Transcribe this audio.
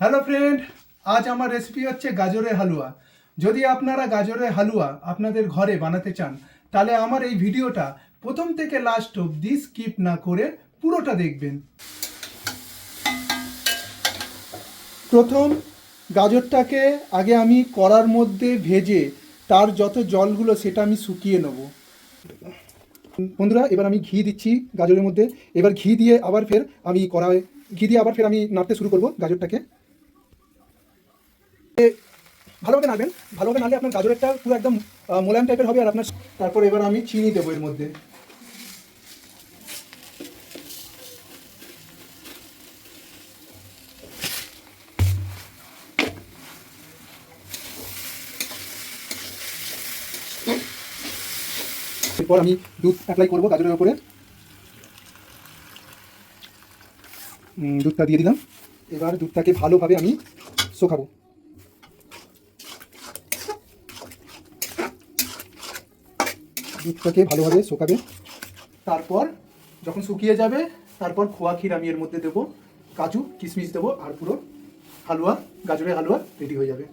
Hello friend, আজ আমার recipe হচ্ছে গাজরের হালুয়া। যদি আপনারা গাজরের হালুয়া আপনাদের ঘরে বানাতে চান তাহলে আমার এই ভিডিওটা প্রথম থেকে লাস্ট অবধি স্কিপ না করে পুরোটা দেখবেন। প্রথম গাজরটাকে আগে আমি কড়ার মধ্যে ভেজে তার যত জলগুলো সেটা আমি শুকিয়ে নেব। বন্ধুরা, এবার আমি ঘি দিচ্ছি গাজরের মধ্যে। এবার ঘি দিয়ে আবার ফের আমি নাড়তে শুরু করব গাজরটাকে। ভালোভাবে নাড়বেন। ভালোভাবে নাড়লে আপনার গাজরেরটা পুরো একদম মোলায়েম টাইপের হবে। আর আপনার তারপর এবার আমি চিনি দেবো এর মধ্যে। এরপর আমি দুধ অ্যাপ্লাই করবো গাজরের উপরে। দুধটা দিয়ে দিলাম। এবার দুধটাকে ভালোভাবে আমি শোকাবো। দুধটাকে ভালোভাবে শোকাবে। তারপর যখন শুকিয়ে যাবে তারপর খোয়া ক্ষীর আমি এর মধ্যে দেবো, কাজু কিশমিশ দেবো, আর পুরো হালুয়া, গাজরের হালুয়া রেডি হয়ে যাবে।